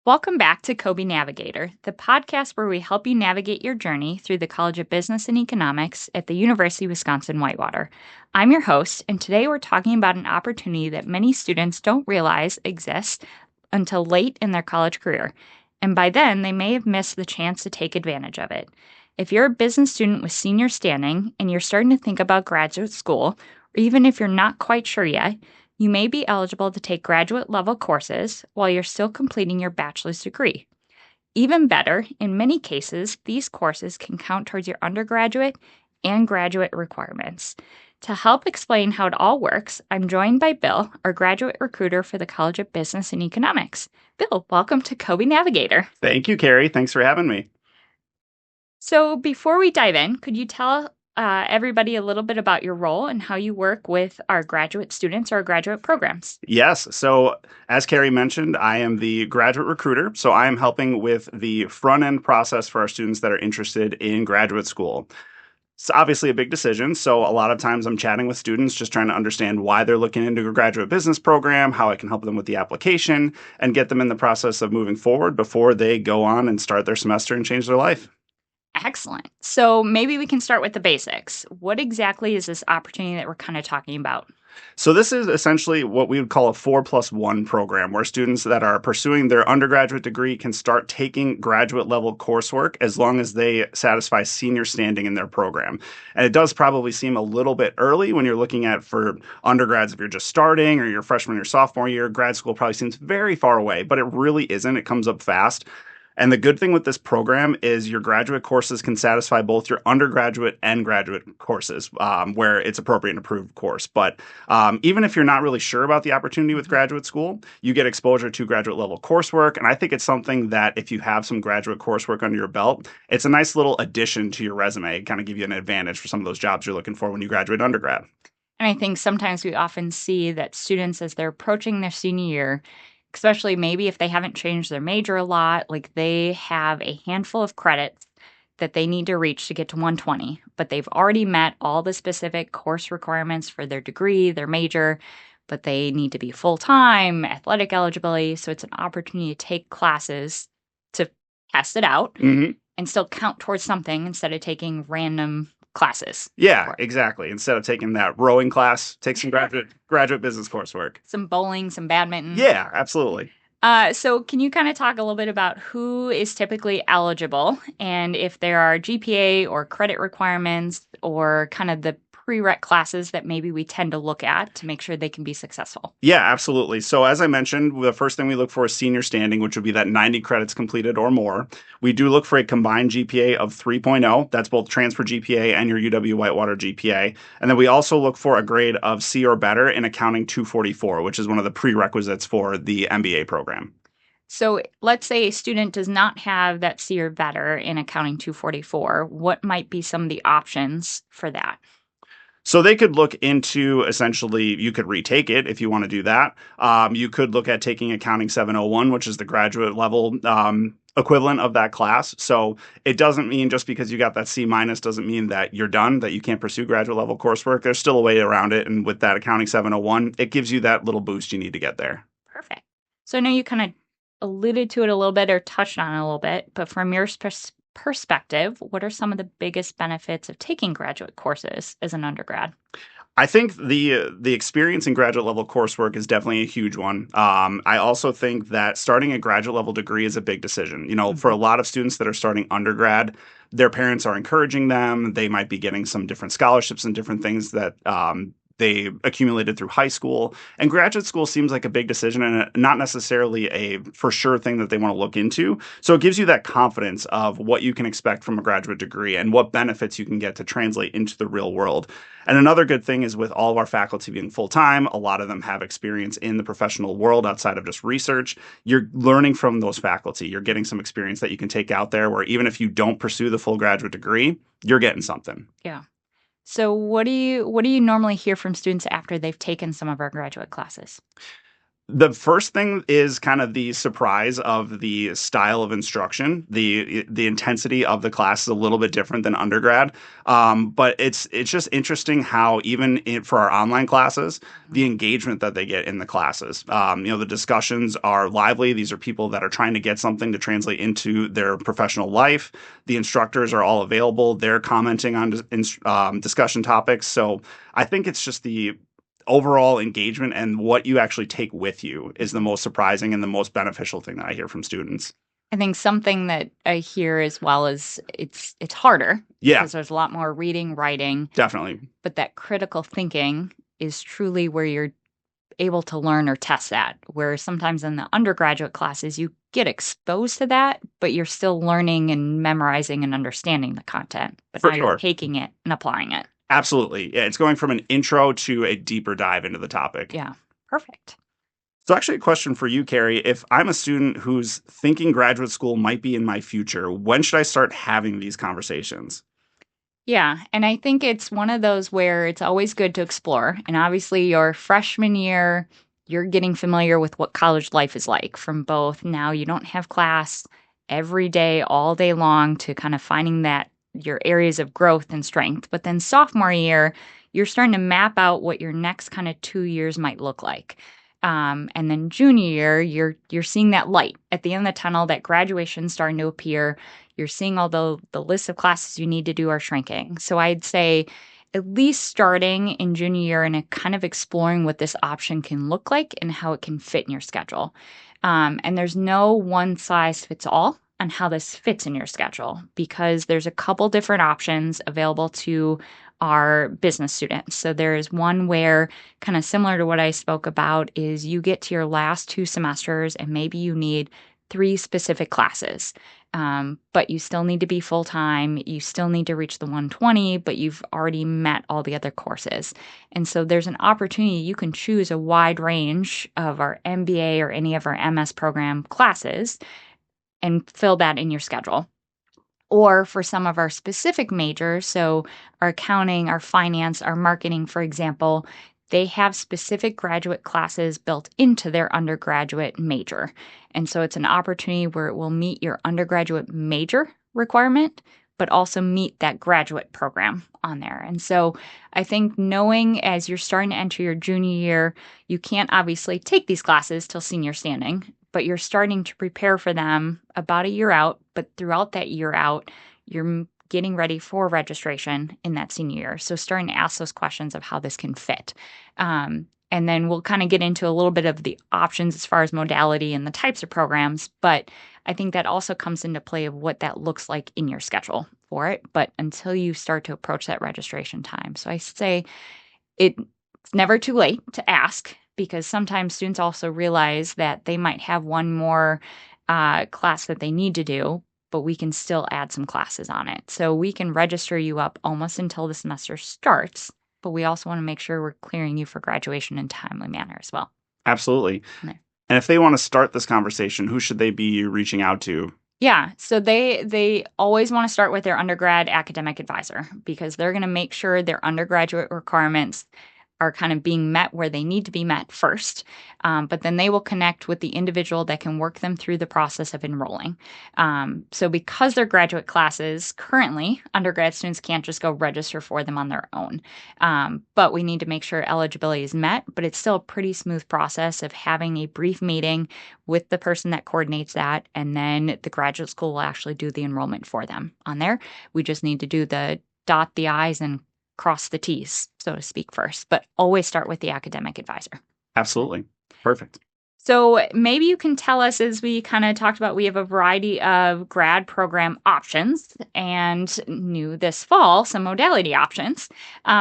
Welcome back to CoBE Navigator, the podcast where we help you navigate your journey through the College of Business and Economics at the University of Wisconsin-Whitewater. I'm your host, and today we're talking about an opportunity that many students don't realize exists until late in their college career, and by then they may have missed the chance to take advantage of it. If you're a business student with senior standing and you're starting to think about graduate school, or even if you're not quite sure yet, you may be eligible to take graduate-level courses while you're still completing your bachelor's degree. Even better, in many cases, these courses can count towards your undergraduate and graduate requirements. To help explain how it all works, I'm joined by Bill, our graduate recruiter for the College of Business and Economics. Bill, welcome to CoBE Navigator. Thank you, Kari. Thanks for having me. So before we dive in, could you tell everybody a little bit about your role and how you work with our graduate students or graduate programs? Yes. So as Kari mentioned, I am the graduate recruiter. So I am helping with the front end process for our students that are interested in graduate school. It's obviously a big decision. So a lot of times I'm chatting with students, just trying to understand why they're looking into a graduate business program, how I can help them with the application, and get them in the process of moving forward before they go on and start their semester and change their life. Excellent. So maybe we can start with the basics. What exactly is this opportunity that we're kind of talking about? So this is essentially what we would call a 4+1 program, where students that are pursuing their undergraduate degree can start taking graduate level coursework as long as they satisfy senior standing in their program. And it does probably seem a little bit early when you're looking at for undergrads, if you're just starting or your freshman or sophomore year, grad school probably seems very far away, but it really isn't. It comes up fast. And the good thing with this program is your graduate courses can satisfy both your undergraduate and graduate courses, where it's appropriate and approved course. But even if you're not really sure about the opportunity with graduate school, you get exposure to graduate level coursework. And I think it's something that if you have some graduate coursework under your belt, it's a nice little addition to your resume, kind of give you an advantage for some of those jobs you're looking for when you graduate undergrad. And I think sometimes we often see that students, as they're approaching their senior year, especially maybe if they haven't changed their major a lot, like they have a handful of credits that they need to reach to get to 120, but they've already met all the specific course requirements for their degree, their major, but they need to be full-time, athletic eligibility. So it's an opportunity to take classes to test it out and still count towards something instead of taking random classes. Yeah, exactly. Instead of taking that rowing class, take some graduate business coursework. Some bowling, some badminton. Yeah, absolutely. So can you kind of talk a little bit about who is typically eligible and if there are GPA or credit requirements or kind of the prereq classes that maybe we tend to look at to make sure they can be successful? Yeah, absolutely. So as I mentioned, the first thing we look for is senior standing, which would be that 90 credits completed or more. We do look for a combined GPA of 3.0. That's both transfer GPA and your UW-Whitewater GPA. And then we also look for a grade of C or better in accounting 244, which is one of the prerequisites for the MBA program. So let's say a student does not have that C or better in accounting 244. What might be some of the options for that? So they could look into, essentially, you could retake it if you want to do that. You could look at taking accounting 701, which is the graduate level equivalent of that class. So it doesn't mean just because you got that C minus doesn't mean that you're done, that you can't pursue graduate level coursework. There's still a way around it. And with that accounting 701, it gives you that little boost you need to get there. Perfect. So I know you kind of alluded to it a little bit or touched on it a little bit, but from your perspective, what are some of the biggest benefits of taking graduate courses as an undergrad? I think the experience in graduate level coursework is definitely a huge one. I also think that starting a graduate level degree is a big decision. You know, for a lot of students that are starting undergrad, their parents are encouraging them. They might be getting some different scholarships and different things that they accumulated through high school. And graduate school seems like a big decision and not necessarily a for sure thing that they want to look into. So it gives you that confidence of what you can expect from a graduate degree and what benefits you can get to translate into the real world. And another good thing is with all of our faculty being full-time, a lot of them have experience in the professional world outside of just research. You're learning from those faculty. You're getting some experience that you can take out there where even if you don't pursue the full graduate degree, you're getting something. Yeah. So what do you normally hear from students after they've taken some of our graduate classes? The first thing is kind of the surprise of the style of instruction. The intensity of the class is a little bit different than undergrad, but it's just interesting how for our online classes, the engagement that they get in the classes. The discussions are lively. These are people that are trying to get something to translate into their professional life. The instructors are all available. They're commenting on discussion topics. So I think it's just the overall engagement and what you actually take with you is the most surprising and the most beneficial thing that I hear from students. I think something that I hear as well is it's harder Yeah, because there's a lot more reading, writing, definitely. but that critical thinking is truly where you're able to learn or test that. Where sometimes in the undergraduate classes, you get exposed to that, but you're still learning and memorizing and understanding the content. But For now you're sure. taking it and applying it. Absolutely. Yeah, it's going from an intro to a deeper dive into the topic. Yeah, perfect. So actually a question for you, Kari. If I'm a student who's thinking graduate school might be in my future, when should I start having these conversations? Yeah, and I think it's one of those where it's always good to explore. And obviously, your freshman year, you're getting familiar with what college life is like from both now you don't have class every day, all day long, to kind of finding that your areas of growth and strength. But then sophomore year, you're starting to map out what your next kind of 2 years might look like. And then junior year, you're seeing that light at the end of the tunnel, that graduation starting to appear. You're seeing all the list of classes you need to do are shrinking. So I'd say at least starting in junior year and kind of exploring what this option can look like and how it can fit in your schedule. And there's no one size fits all on how this fits in your schedule because there's a couple different options available to our business students. So there is one where, kind of similar to what I spoke about, is you get to your last 2 semesters and maybe you need 3 specific classes. But you still need to be full time. You still need to reach the 120, but you've already met all the other courses. And so there's an opportunity. You can choose a wide range of our MBA or any of our MS program classes and fill that in your schedule. Or for some of our specific majors, so our accounting, our finance, our marketing, for example, they have specific graduate classes built into their undergraduate major. And so it's an opportunity where it will meet your undergraduate major requirement, but also meet that graduate program on there. And so I think knowing as you're starting to enter your junior year, you can't obviously take these classes till senior standing, but you're starting to prepare for them about a year out. But throughout that year out, you're getting ready for registration in that senior year. So starting to ask those questions of how this can fit. And then we'll kind of get into a little bit of the options as far as modality and the types of programs. But I think that also comes into play of what that looks like in your schedule for it. But until you start to approach that registration time. So I say it's never too late to ask because sometimes students also realize that they might have one more class that they need to do, but we can still add some classes on it. So we can register you up almost until the semester starts, but we also want to make sure we're clearing you for graduation in a timely manner as well. Absolutely. Okay. And if they want to start this conversation, who should they be reaching out to? Yeah, so they always want to start with their undergrad academic advisor because they're going to make sure their undergraduate requirements are kind of being met where they need to be met first. But then they will connect with the individual that can work them through the process of enrolling. So because they're graduate classes, currently, undergrad students can't just go register for them on their own. But we need to make sure eligibility is met, but it's still a pretty smooth process of having a brief meeting with the person that coordinates that, and then the graduate school will actually do the enrollment for them on there. We just need to do the dot the I's and cross the T's, so to speak, first, but always start with the academic advisor. Absolutely. Perfect. So maybe you can tell us, as we kind of talked about, we have a variety of grad program options and new this fall, some modality options.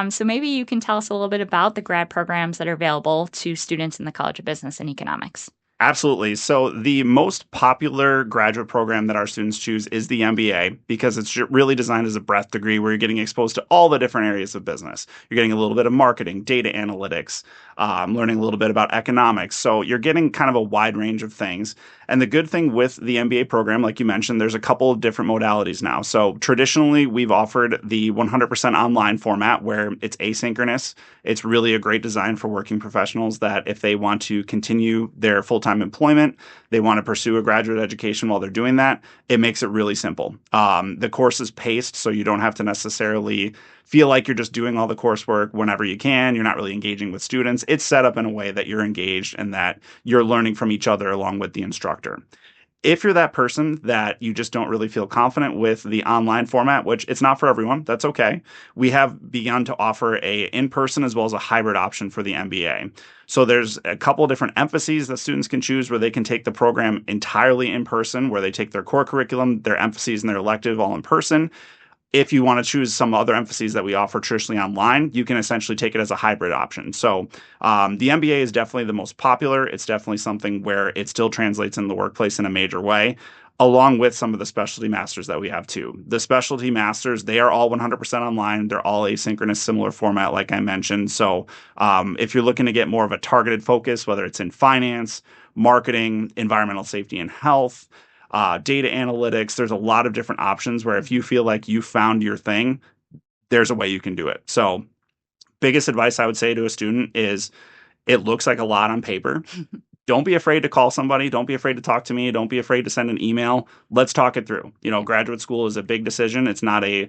So maybe you can tell us a little bit about the grad programs that are available to students in the College of Business and Economics. Absolutely. So the most popular graduate program that our students choose is the MBA because it's really designed as a breadth degree where you're getting exposed to all the different areas of business. You're getting a little bit of marketing, data analytics, learning a little bit about economics. So you're getting kind of a wide range of things. And the good thing with the MBA program, like you mentioned, there's a couple of different modalities now. So traditionally, we've offered the 100% online format where it's asynchronous. It's really a great design for working professionals that if they want to continue their full-time employment, they want to pursue a graduate education while they're doing that, it makes it really simple. The course is paced, so you don't have to necessarily feel like you're just doing all the coursework whenever you can. You're not really engaging with students. It's set up in a way that you're engaged and that you're learning from each other along with the instructor. If you're that person that you just don't really feel confident with the online format, which it's not for everyone, that's okay. We have begun to offer a in-person as well as a hybrid option for the MBA. So there's a couple of different emphases that students can choose where they can take the program entirely in person, where they take their core curriculum, their emphases, and their elective all in person. If you want to choose some other emphases that we offer traditionally online, you can essentially take it as a hybrid option. So the MBA is definitely the most popular. It's definitely something where it still translates in the workplace in a major way, along with some of the specialty masters that we have too. The specialty masters, they are all 100% online. They're all asynchronous, similar format like I mentioned. So if you're looking to get more of a targeted focus, whether it's in finance, marketing, environmental safety and health, data analytics. There's a lot of different options where if you feel like you found your thing, there's a way you can do it. So biggest advice I would say to a student is it looks like a lot on paper. Don't be afraid to call somebody. Don't be afraid to talk to me. Don't be afraid to send an email. Let's talk it through. Graduate school is a big decision. It's not a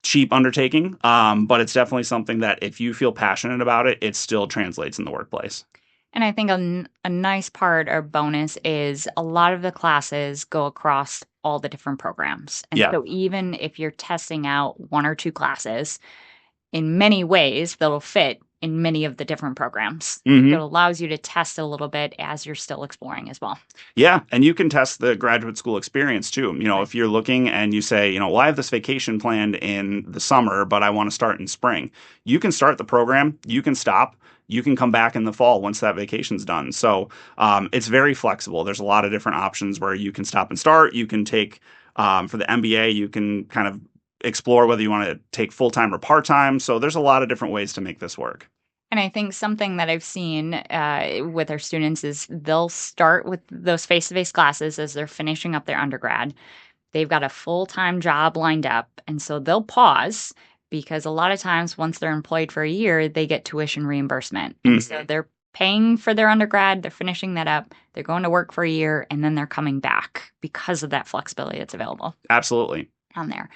cheap undertaking, but it's definitely something that if you feel passionate about it, it still translates in the workplace. And I think a nice part or bonus is a lot of the classes go across all the different programs. And Yeah. so even if you're testing out one or two classes, in many ways, that'll fit in many of the different programs. Mm-hmm. So it allows you to test a little bit as you're still exploring as well. Yeah, and you can test the graduate school experience too. If you're looking and you say, well, I have this vacation planned in the summer, but I want to start in spring. You can start the program, you can stop, you can come back in the fall once that vacation's done. So it's very flexible. There's a lot of different options where you can stop and start. You can take, for the MBA, you can kind of explore whether you want to take full-time or part-time. So there's a lot of different ways to make this work. And I think something that I've seen with our students is they'll start with those face-to-face classes as they're finishing up their undergrad. They've got a full-time job lined up, and so they'll pause because a lot of times once they're employed for a year, they get tuition reimbursement. And so they're paying for their undergrad, they're finishing that up, they're going to work for a year, and then they're coming back because of that flexibility that's available. Absolutely. On there.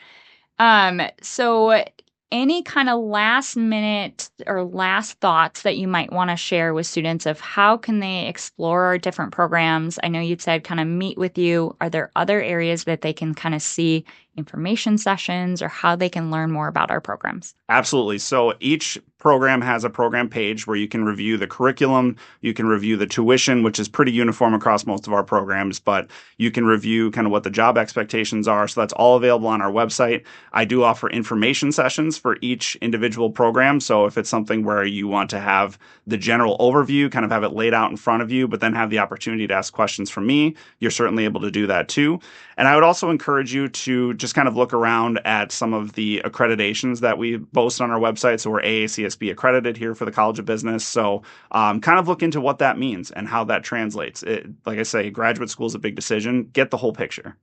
So any kind of last minute or last thoughts that you might want to share with students of how can they explore our different programs? I know you'd said kind of meet with you. Are there other areas that they can kind of see information sessions or how they can learn more about our programs? Absolutely. So each program has a program page where you can review the curriculum, you can review the tuition, which is pretty uniform across most of our programs, but you can review kind of what the job expectations are. So that's all available on our website. I do offer information sessions for each individual program. So if it's something where you want to have the general overview, kind of have it laid out in front of you, but then have the opportunity to ask questions from me, you're certainly able to do that too. And I would also encourage you to just kind of look around at some of the accreditations that we boast on our website. So we're AACSB accredited here for the College of Business. So kind of look into what that means and how that translates. Like I say, graduate school is a big decision. Get the whole picture.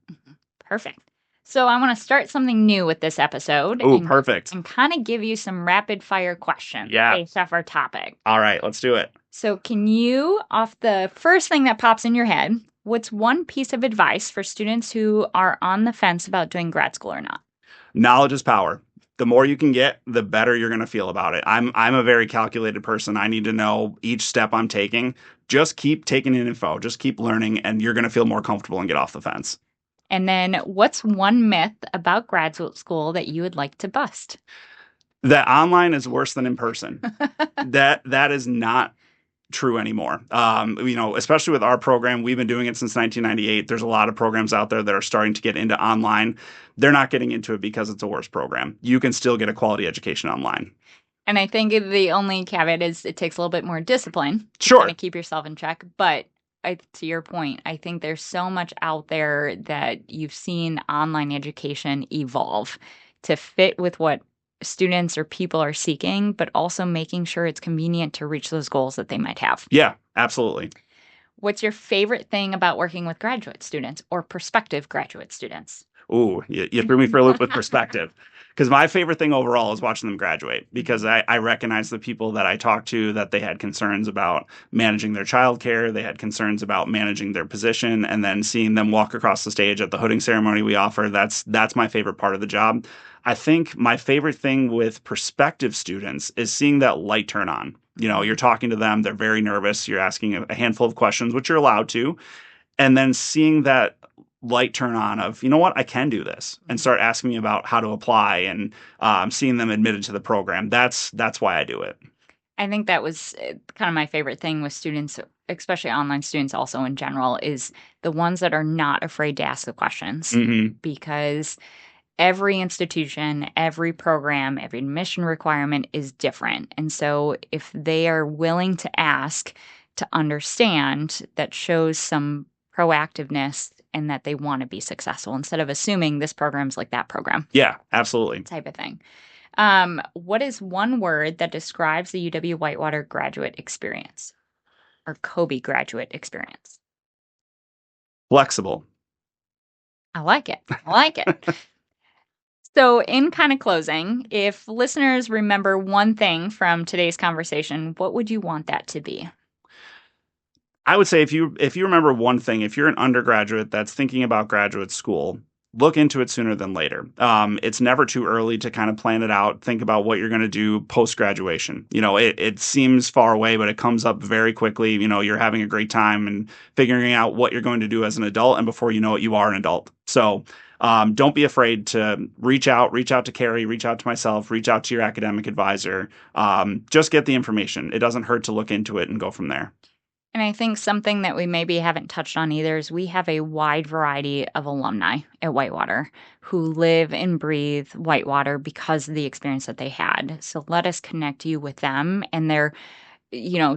Perfect. So I want to start something new with this episode. Oh, perfect. And kind of give you some rapid fire questions based off our topic. All right, let's do it. So can you, off the first thing that pops in your head, what's one piece of advice for students who are on the fence about doing grad school or not? Knowledge is power. The more you can get, the better you're going to feel about it. I'm a very calculated person. I need to know each step I'm taking. Just keep taking in info. Just keep learning, and you're going to feel more comfortable and get off the fence. And then what's one myth about graduate school that you would like to bust? That online is worse than in person. That is not true anymore. Especially with our program, we've been doing it since 1998. There's a lot of programs out there that are starting to get into online. They're not getting into it because it's a worse program. You can still get a quality education online. And I think the only caveat is it takes a little bit more discipline Sure. to keep yourself in check. But to your point, I think there's so much out there that you've seen online education evolve to fit with what students or people are seeking, but also making sure it's convenient to reach those goals that they might have. Yeah, absolutely. What's your favorite thing about working with graduate students or prospective graduate students? Ooh, you threw me for a loop with perspective. Because my favorite thing overall is watching them graduate because I recognize the people that I talked to that they had concerns about managing their childcare, they had concerns about managing their position, and then seeing them walk across the stage at the hooding ceremony we offer, that's my favorite part of the job. I think my favorite thing with prospective students is seeing that light turn on. You're talking to them, they're very nervous, you're asking a handful of questions, which you're allowed to, and then seeing that light turn on of, you know what, I can do this, and start asking me about how to apply and seeing them admitted to the program. That's why I do it. I think that was kind of my favorite thing with students, especially online students also in general, is the ones that are not afraid to ask the questions because every institution, every program, every admission requirement is different. And so if they are willing to ask, to understand, that shows some proactiveness and that they want to be successful instead of assuming this program's like that program. Yeah, absolutely. Type of thing. What is one word that describes the UW-Whitewater graduate experience or CoBE graduate experience? Flexible. I like it. I like it. So, in kind of closing, if listeners remember one thing from today's conversation, what would you want that to be? I would say if you remember one thing, if you're an undergraduate that's thinking about graduate school, look into it sooner than later. It's never too early to kind of plan it out. Think about what you're going to do post graduation. It seems far away, but it comes up very quickly. You're having a great time and figuring out what you're going to do as an adult, and before you know it, you are an adult. So don't be afraid to reach out to Kari, reach out to myself, reach out to your academic advisor. Just get the information. It doesn't hurt to look into it and go from there. And I think something that we maybe haven't touched on either is we have a wide variety of alumni at Whitewater who live and breathe Whitewater because of the experience that they had. So let us connect you with them and their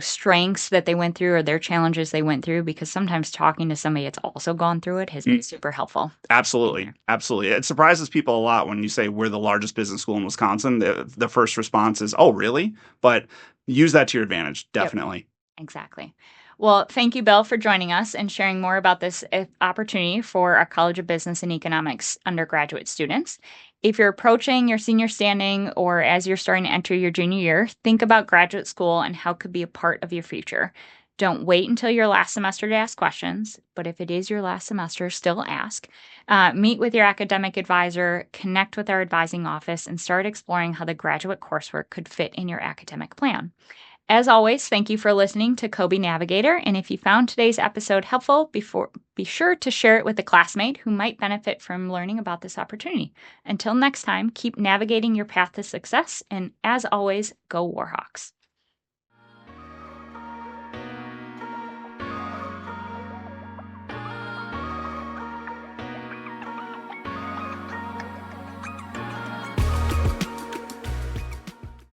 strengths that they went through or their challenges they went through, because sometimes talking to somebody that's also gone through it has been super helpful. Absolutely. Absolutely. It surprises people a lot when you say we're the largest business school in Wisconsin. The first response is, oh, really? But use that to your advantage. Definitely. Yep. Exactly. Well, thank you, Bill, for joining us and sharing more about this opportunity for our College of Business and Economics undergraduate students. If you're approaching your senior standing or as you're starting to enter your junior year, think about graduate school and how it could be a part of your future. Don't wait until your last semester to ask questions, but if it is your last semester, still ask. Meet with your academic advisor, connect with our advising office, and start exploring how the graduate coursework could fit in your academic plan. As always, thank you for listening to CoBE Navigator, and if you found today's episode helpful, be sure to share it with a classmate who might benefit from learning about this opportunity. Until next time, keep navigating your path to success, and as always, go Warhawks.